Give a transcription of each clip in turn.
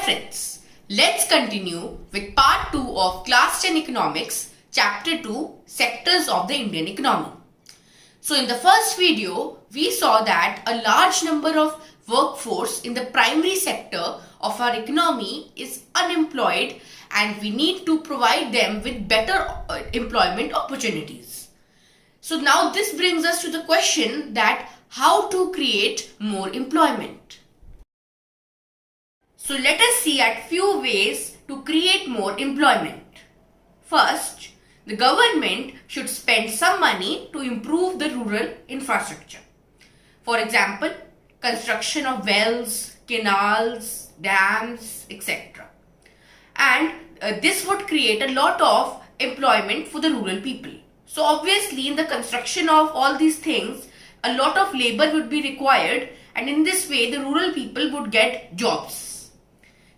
friends, let's continue with part 2 of Class 10 Economics, Chapter 2, Sectors of the Indian Economy. So in the first video, we saw that a large number of workforce in the primary sector of our economy is unemployed and we need to provide them with better employment opportunities. So now this brings us to the question that how to create more employment. So let us see at few ways to create more employment. First, the government should spend some money to improve the rural infrastructure. For example, construction of wells, canals, dams, etc. And this would create a lot of employment for the rural people. So obviously in the construction of all these things, a lot of labor would be required, and in this way the rural people would get jobs.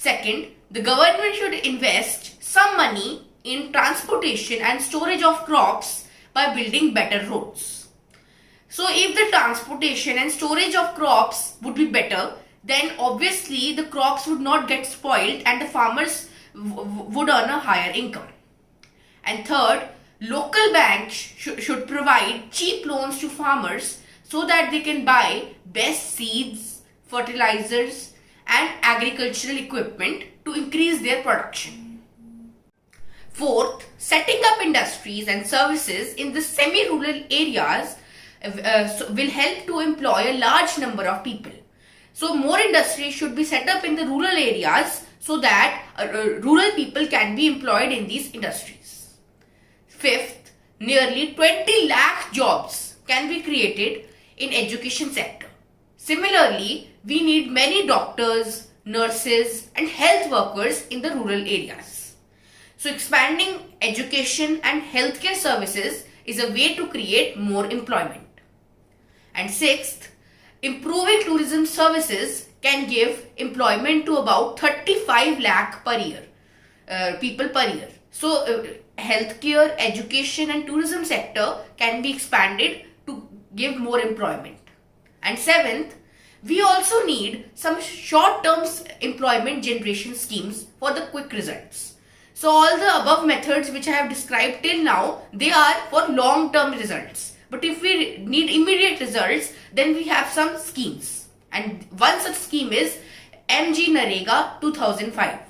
Second, the government should invest some money in transportation and storage of crops by building better roads. So if the transportation and storage of crops would be better, then obviously the crops would not get spoiled and the farmers would earn a higher income. And third, local banks should provide cheap loans to farmers so that they can buy best seeds, fertilizers and agricultural equipment to increase their production. Fourth, setting up industries and services in the semi-rural areas will help to employ a large number of people. So more industries should be set up in the rural areas so that rural people can be employed in these industries. Fifth, nearly 20 lakh jobs can be created in education sector. Similarly, we need many doctors, nurses and health workers in the rural areas. So expanding education and healthcare services is a way to create more employment. And sixth, improving tourism services can give employment to about 35 lakh per year, people per year. So healthcare, education and tourism sector can be expanded to give more employment. And seventh, we also need some short-term employment generation schemes for the quick results. So all the above methods which I have described till now, they are for long-term results. But if we need immediate results, then we have some schemes. And one such scheme is MGNREGA 2005.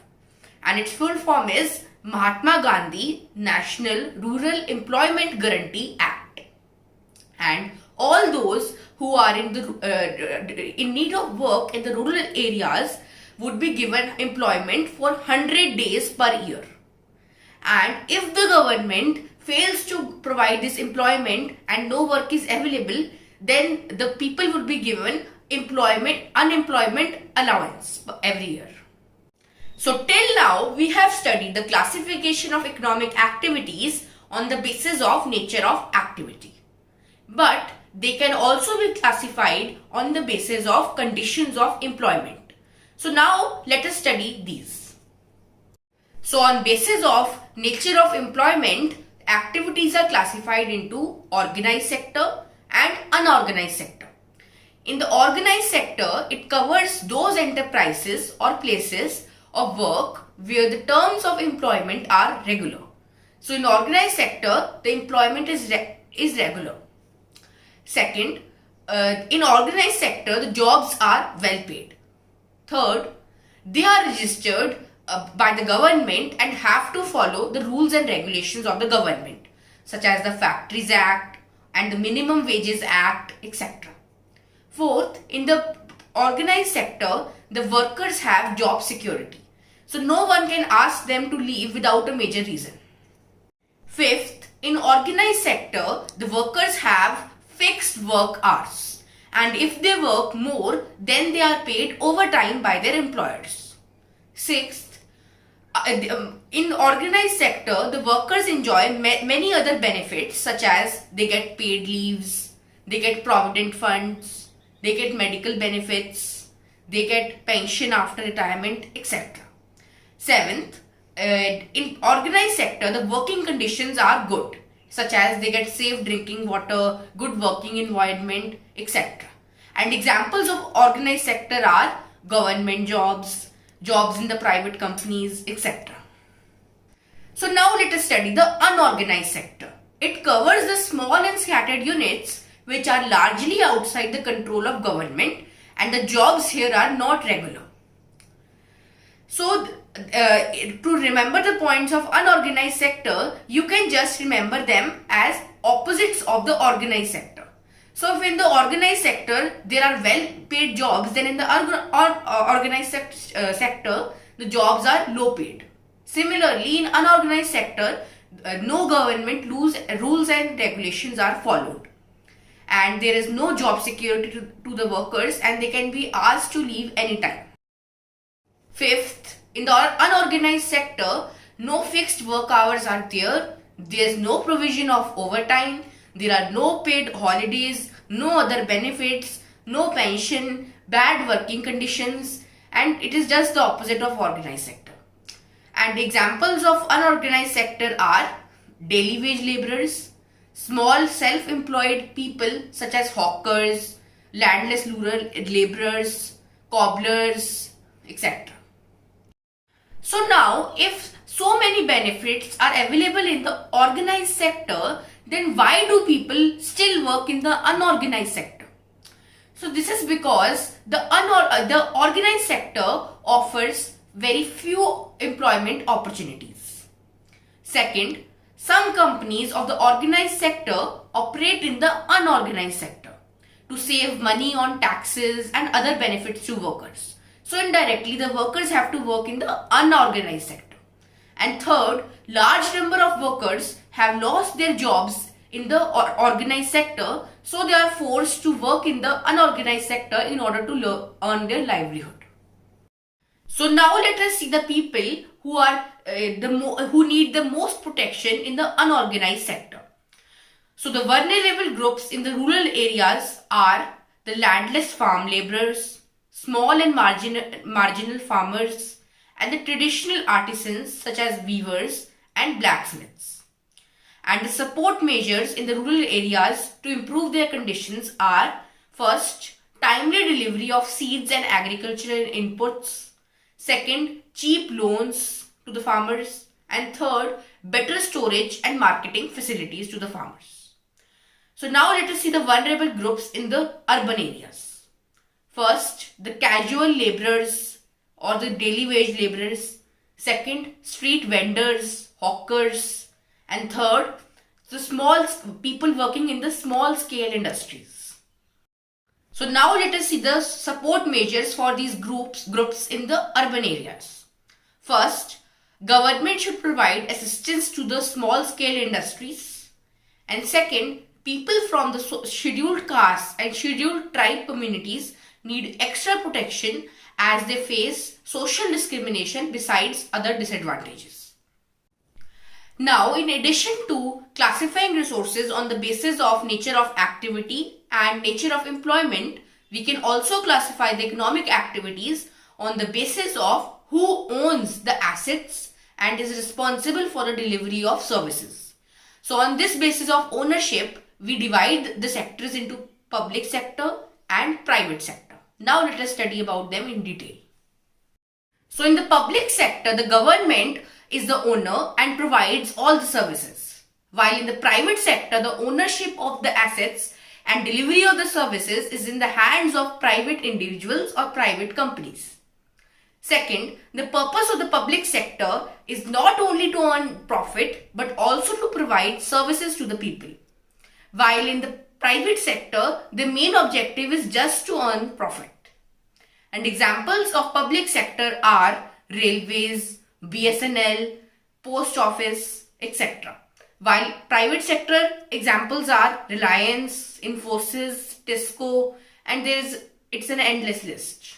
And its full form is Mahatma Gandhi National Rural Employment Guarantee Act. And all those who are in need of work in the rural areas would be given employment for 100 days per year. And if the government fails to provide this employment and no work is available, then the people would be given unemployment allowance every year. So till now we have studied the classification of economic activities on the basis of nature of activity. But they can also be classified on the basis of conditions of employment. So now let us study these. So on basis of nature of employment, activities are classified into organized sector and unorganized sector. In the organized sector, it covers those enterprises or places of work where the terms of employment are regular. So in organized sector, the employment is regular. Second, in organized sector, the jobs are well paid. Third, they are registered by the government and have to follow the rules and regulations of the government, such as the Factories Act and the Minimum Wages Act, etc. Fourth, in the organized sector, the workers have job security. So no one can ask them to leave without a major reason. Fifth, in organized sector, the workers have fixed work hours, and if they work more, then they are paid overtime by their employers. Sixth, in organized sector, the workers enjoy many other benefits such as they get paid leaves, they get provident funds, they get medical benefits, they get pension after retirement, etc. Seventh, in organized sector, the working conditions are good, such as they get safe drinking water, good working environment, etc. And examples of organized sector are government jobs, jobs in the private companies, etc. So now let us study the unorganized sector. It covers the small and scattered units which are largely outside the control of government, and the jobs here are not regular. So to remember the points of unorganized sector, you can just remember them as opposites of the organized sector. So if in the organized sector there are well paid jobs, then in the organized sector the jobs are low paid. Similarly, in unorganized sector, no government rules and regulations are followed, and there is no job security to the workers, and they can be asked to leave anytime. Fifth, in the unorganized sector, no fixed work hours are there. There is no provision of overtime. There are no paid holidays, no other benefits, no pension, bad working conditions, and it is just the opposite of organized sector. And examples of unorganized sector are daily wage laborers, small self-employed people such as hawkers, landless rural laborers, cobblers, etc. So now, if so many benefits are available in the organized sector, then why do people still work in the unorganized sector? So this is because the organized sector offers very few employment opportunities. Second, some companies of the organized sector operate in the unorganized sector to save money on taxes and other benefits to workers. So indirectly, the workers have to work in the unorganized sector. And third, large number of workers have lost their jobs in the organized sector, so they are forced to work in the unorganized sector in order to earn their livelihood. So now let us see the people who are who need the most protection in the unorganized sector. So the vulnerable groups in the rural areas are the landless farm laborers, small and marginal farmers, and the traditional artisans such as weavers and blacksmiths. And the support measures in the rural areas to improve their conditions are: first, timely delivery of seeds and agricultural inputs; second, cheap loans to the farmers; and third, better storage and marketing facilities to the farmers. So now let us see the vulnerable groups in the urban areas. First, the casual laborers or the daily wage laborers; second, street vendors, hawkers; and third, the small people working in the small scale industries. So now let us see the support measures for these groups in the urban areas. First, government should provide assistance to the small scale industries. And second, people from the scheduled caste and scheduled tribe communities need extra protection as they face social discrimination besides other disadvantages. Now, in addition to classifying resources on the basis of nature of activity and nature of employment, we can also classify the economic activities on the basis of who owns the assets and is responsible for the delivery of services. So on this basis of ownership, we divide the sectors into public sector and private sector. Now let us study about them in detail. So in the public sector, the government is the owner and provides all the services, while in the private sector, the ownership of the assets and delivery of the services is in the hands of private individuals or private companies. Second, the purpose of the public sector is not only to earn profit but also to provide services to the people, while in the private sector, the main objective is just to earn profit. And examples of public sector are railways, BSNL, post office, etc. While private sector examples are Reliance, Infosys, Tisco, and it's an endless list.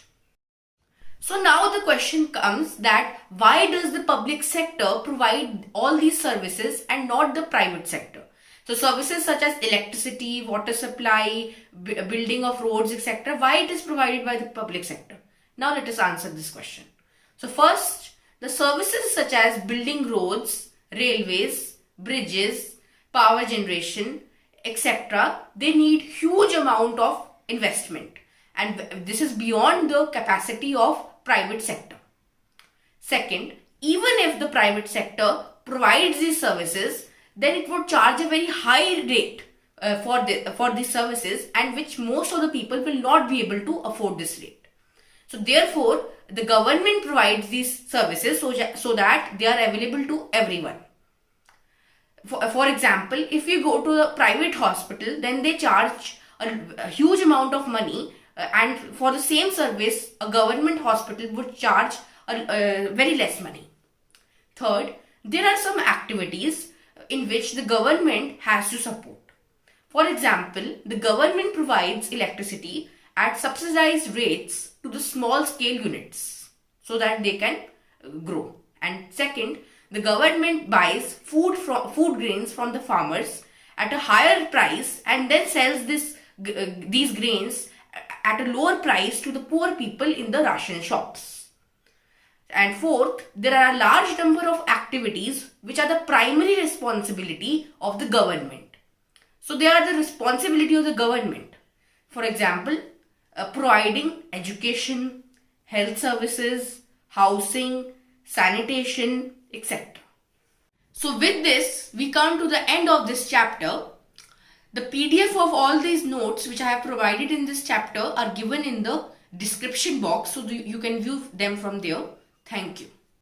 So now the question comes that why does the public sector provide all these services and not the private sector? So services such as electricity, water supply, building of roads, etc. Why it is provided by the public sector? Now let us answer this question. So first, the services such as building roads, railways, bridges, power generation, etc. they need huge amount of investment, and this is beyond the capacity of private sector. Second, even if the private sector provides these services, then it would charge a very high rate for these services, and which most of the people will not be able to afford this rate. So therefore, the government provides these services so that they are available to everyone. For example, if you go to a private hospital, then they charge a huge amount of money, and for the same service, a government hospital would charge very less money. Third, there are some activities in which the government has to support. For example, the government provides electricity at subsidized rates to the small scale units so that they can grow. And second, the government buys food grains from the farmers at a higher price and then sells these grains at a lower price to the poor people in the ration shops. And fourth, there are a large number of activities which are the primary responsibility of the government. So they are the responsibility of the government. For example, providing education, health services, housing, sanitation, etc. So with this, we come to the end of this chapter. The PDF of all these notes which I have provided in this chapter are given in the description box, so you can view them from there. Thank you.